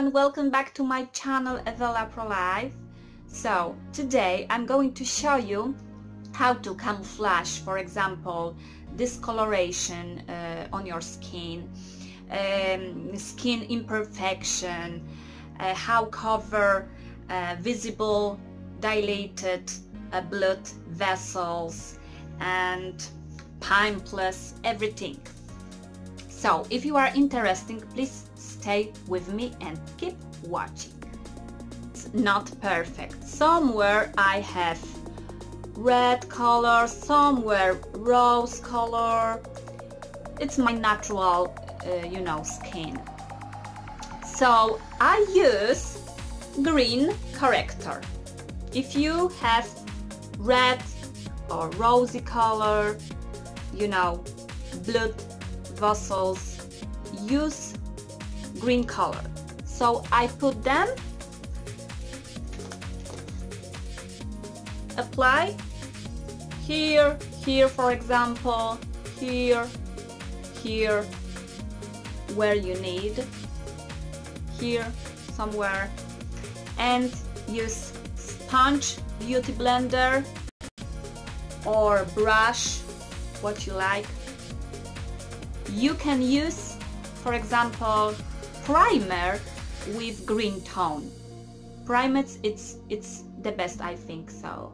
everyone, welcome back to my channel Evela Pro Life. So today I'm going to show you how to camouflage, for example, discoloration on your skin, skin imperfection, how cover visible dilated blood vessels and pimples, everything. So if you are interested, please stay with me and keep watching. It's not perfect. Somewhere I have red color, somewhere rose color. It's my natural, skin. So I use green corrector. If you have red or rosy color, blood vessels, use green color. So I put them, apply here, for example, here, where you need, here somewhere, and use sponge, beauty blender or brush, what you like. You can use, for example, primer with green tone. Primer, it's the best, I think so.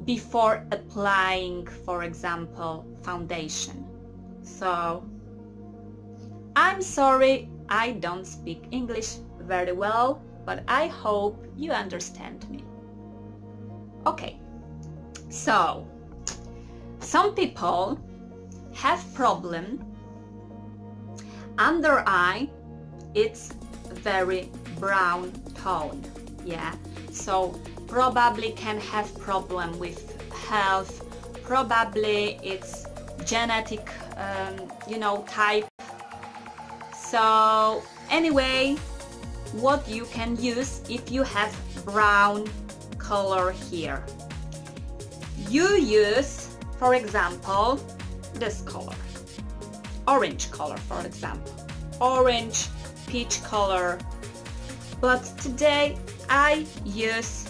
Before applying, for example, foundation. So I'm sorry, I don't speak English very well, but I hope you understand me. Okay, so some people have problem under eye. It's very brown tone, yeah, so probably can have problem with health, probably it's genetic type. So anyway, what you can use if you have brown color here, you use, for example, this color, orange color, for example, orange, peach color, but today I use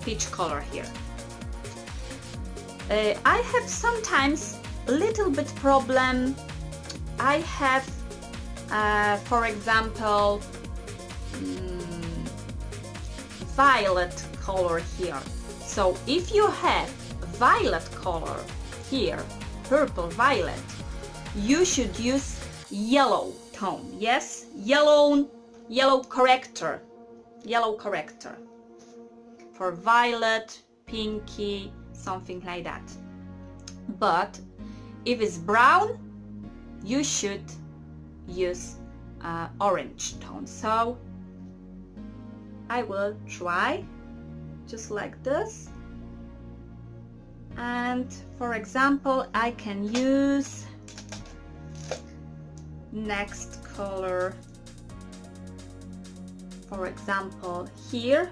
peach color here. I have sometimes a little bit problem. I have for example violet color here. So if you have violet color here, purple violet, you should use yellow tone. Yes, yellow corrector, for violet, pinky, something like that. But if it's brown, you should use orange tone. So I will try just like this, and for example I can use next color, for example here,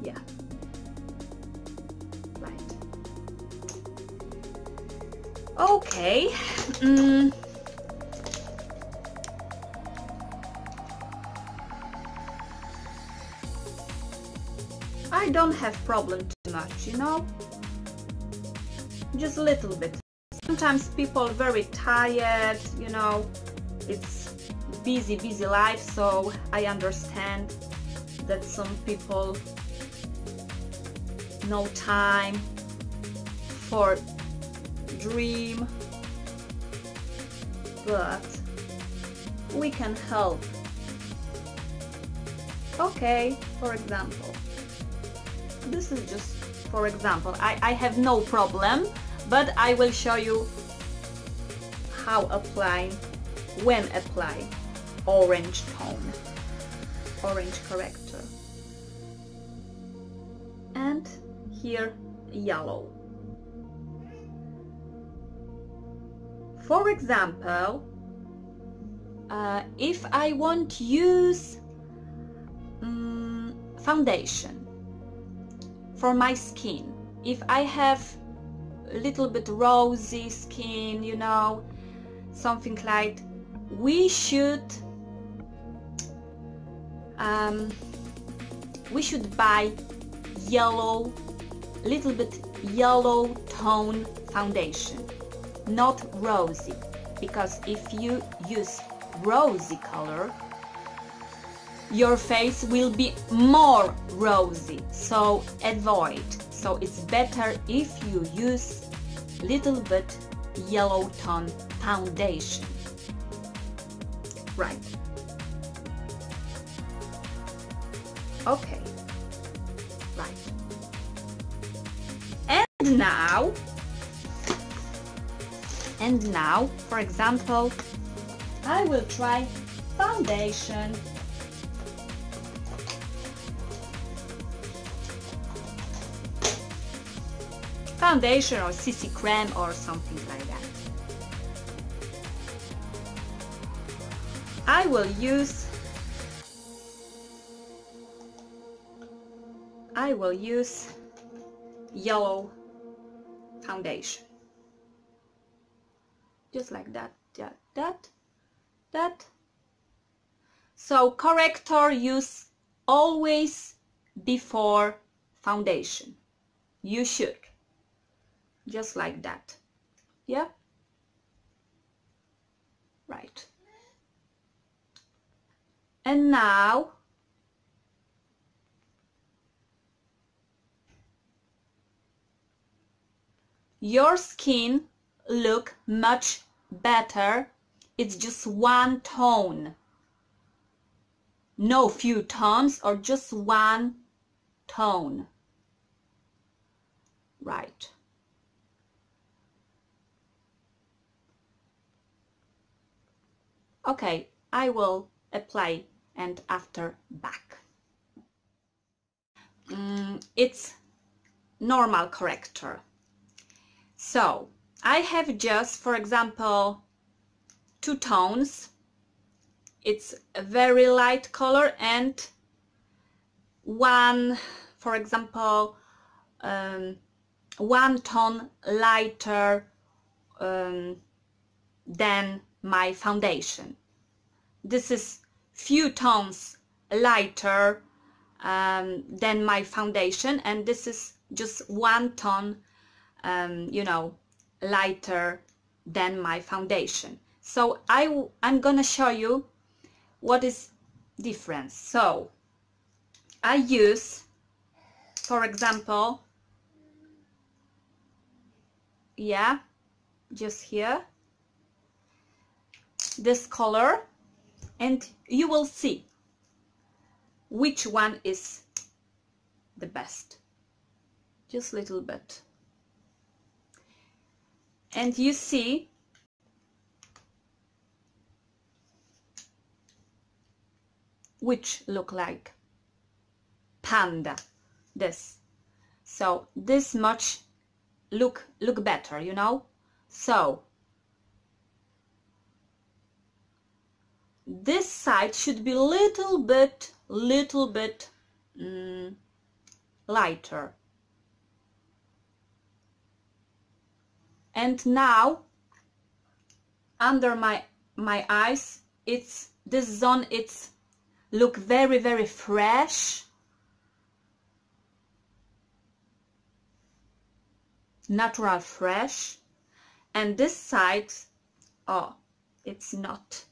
yeah, right, okay. I don't have problem too much, just a little bit. Sometimes people very tired, it's busy life, so I understand that some people no time for dream, but we can help. Okay, for example, this is just for example. I have no problem, but I will show you how apply, when apply orange tone, orange corrector, and here yellow. For example, if I want to use foundation for my skin, if I have a little bit rosy skin, something like we should buy yellow, little bit yellow tone foundation, not rosy, because if you use rosy color, your face will be more rosy, so avoid. So it's better if you use little bit yellow tone foundation. Right. Okay. Right. And now, for example, I will try foundation. Foundation or CC cream or something like that. I will use yellow foundation. Just like that, that. So corrector use always before foundation. You should. Just like that. Yeah? Right. And now your skin look much better. It's just one tone. No few tones or just one tone. Right. Okay, I will apply and after back. It's normal corrector. So I have just, for example, 2 tones. It's a very light color and one, for example, 1 tone lighter than my foundation. This is few tones lighter than my foundation, and this is just 1 tone you know, lighter than my foundation. So I'm gonna show you what is difference. So I use, for example, yeah, just here, this color, and you will see which one is the best. Just a little bit. And you see which look like panda, this. So this much look better, you know. So this side should be little bit lighter. And now under my eyes, it's this zone, it's look very fresh, natural fresh. And this side, oh, it's not,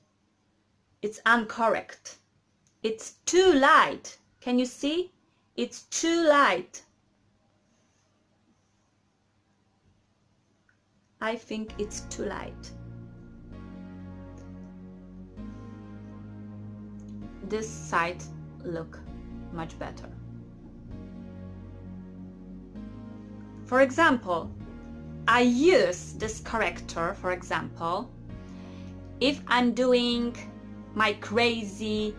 it's incorrect, it's too light. Can you see? It's too light. I think it's too light. This side look much better. For example, I use this corrector, for example, if I'm doing my crazy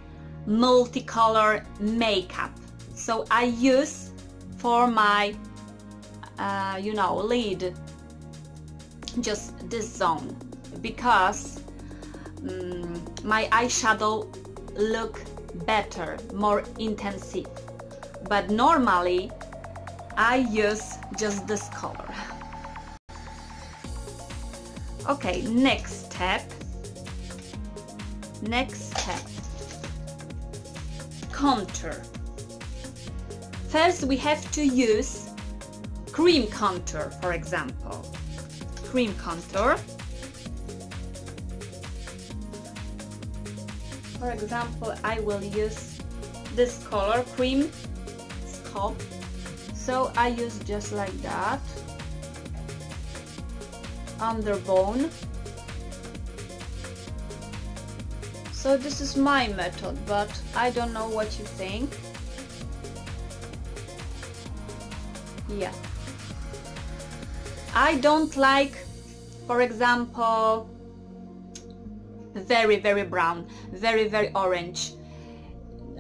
multicolor makeup. So I use for my you know, lid, just this zone, because my eyeshadow look better, more intensive. But normally I use just this color. Okay, next step. Next step, contour. First we have to use cream contour, for example. Cream contour. For example, I will use this color, cream scope. So I use just like that, underbone. So this is my method, but I don't know what you think. Yeah. I don't like, for example, very, very brown, very, very orange.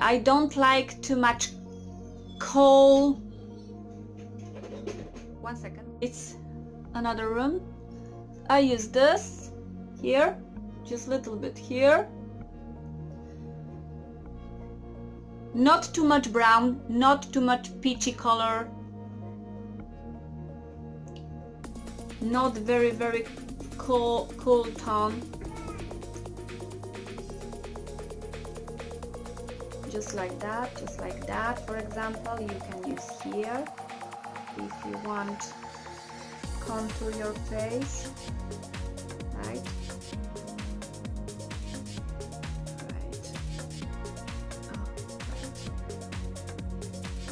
I don't like too much coal. 1 second. It's another room. I use this here, just a little bit here. Not too much brown, not too much peachy color. Not very, very cool tone. Just like that. For example, you can use here if you want contour your face, right?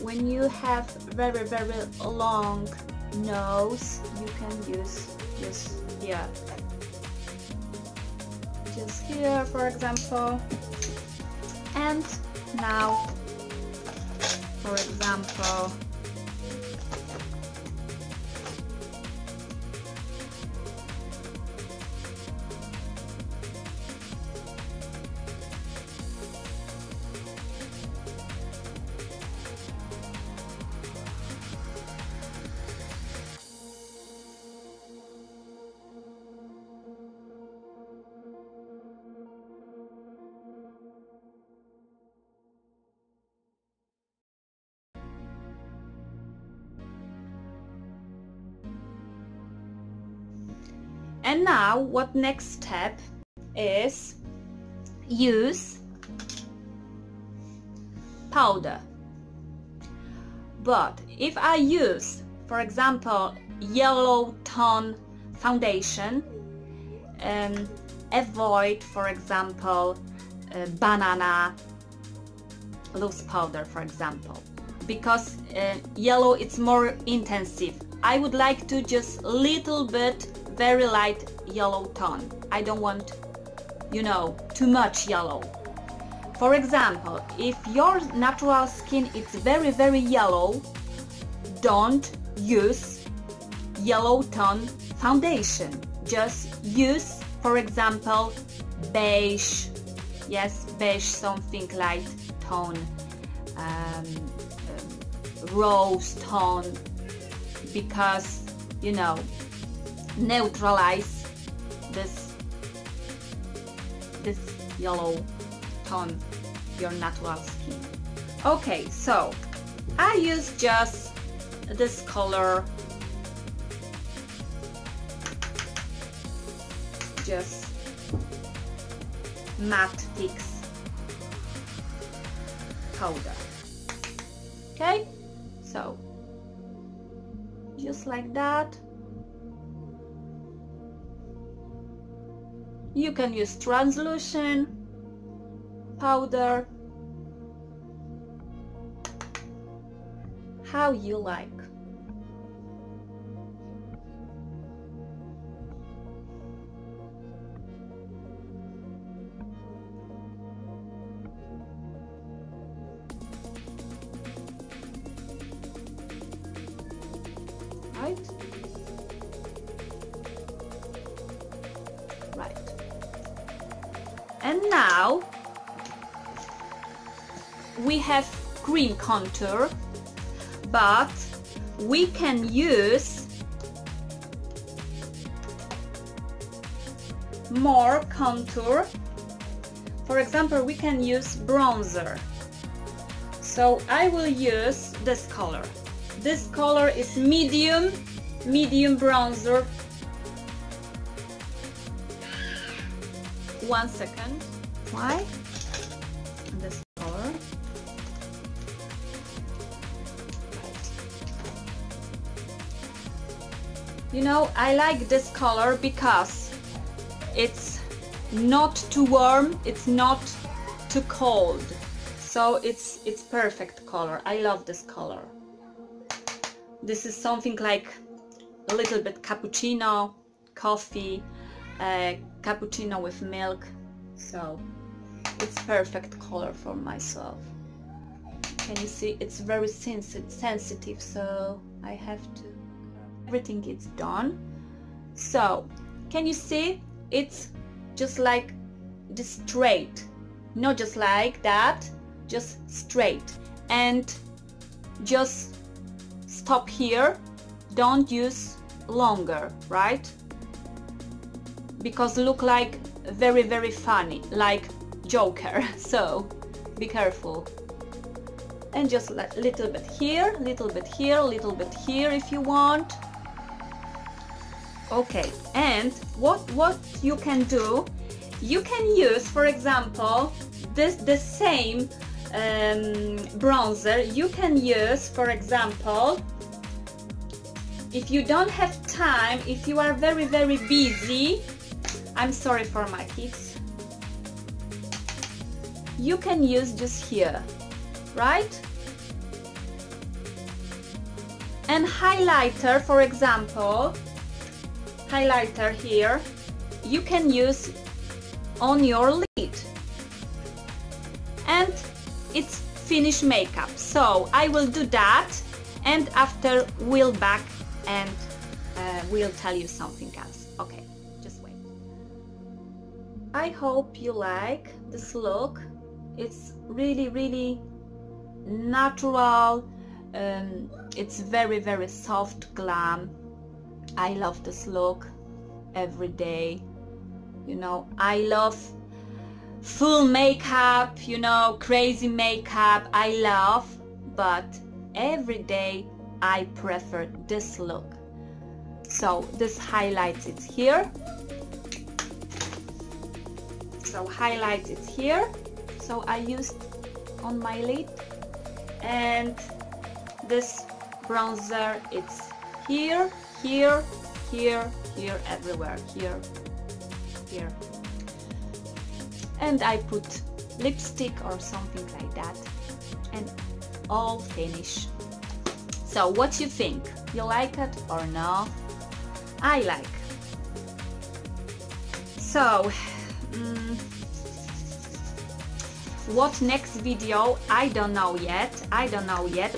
When you have very, very long nose, you can use just here. Just here, for example. And now, for example, and now what next step is use powder. But if I use, for example, yellow tone foundation, avoid, for example, banana loose powder, for example, because yellow it's more intensive. I would like to just little bit very light yellow tone. I don't want, you know, too much yellow. For example, if your natural skin is very, very yellow, don't use yellow tone foundation. Just use, for example, beige. Yes, beige, something light tone, rose tone, because, you know, neutralize this yellow tone your natural skin. Okay, so I use just this color, just matte fix powder. Okay, so just like that. You can use translucent powder, how you like. Right? Right. And now we have cream contour, but we can use more contour. For example, we can use bronzer. So I will use this color. This color is medium bronzer. 1 second. apply this color. You know, I like this color because it's not too warm, it's not too cold, so it's perfect color. I love this color. This is something like a little bit cappuccino, coffee, cappuccino with milk, so it's perfect color for myself. Can you see? It's very sensitive, so I have to. Everything is done. So can you see? It's just like this straight, not just like that, just straight, and just stop here. Don't use longer, right? Because look like very funny, like Joker. So be careful. And just a little bit here, little bit here, little bit here if you want. Okay, and what you can do, you can use, for example, the same bronzer. You can use, for example, if you don't have time, if you are very busy, I'm sorry for my kids, you can use just here, right? And highlighter, for example, highlighter here, you can use on your lid, and it's finished makeup. So I will do that, and after we'll back and we'll tell you something else. Okay, just wait. I hope you like this look. It's really natural. It's very soft glam. I love this look every day. You know, I love full makeup, you know, crazy makeup, I love, but every day I prefer this look. So this highlights it here. So highlights it here. So I used on my lid, and this bronzer, it's here, here, here, here, everywhere, here, here. And I put lipstick or something like that, and all finished. So what you think? You like it or no? I like. So what next video? I don't know yet,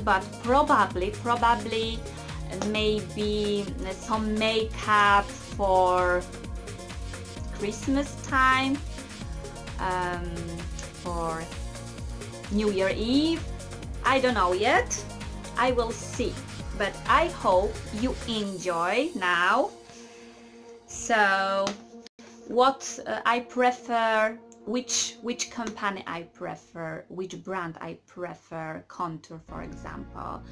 but probably maybe some makeup for Christmas time, for New Year Eve. I don't know yet, I will see, but I hope you enjoy now. So what I prefer, which company I prefer, which brand I prefer, contour for example.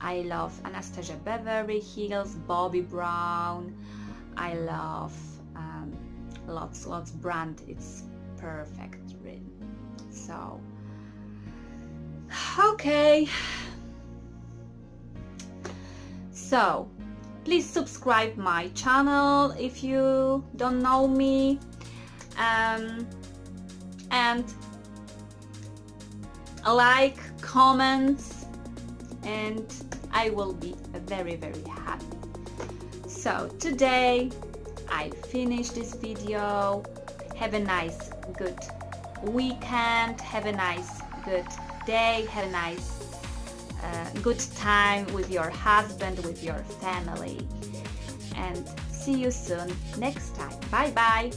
I love Anastasia Beverly Hills, Bobbi Brown. I love lots brand. It's perfect really. So okay, so please subscribe my channel if you don't know me, and like, comments, and I will be very happy. So today I finished this video. Have a nice good weekend, have a nice good day, have a nice good time with your husband, with your family, and see you soon next time. Bye bye.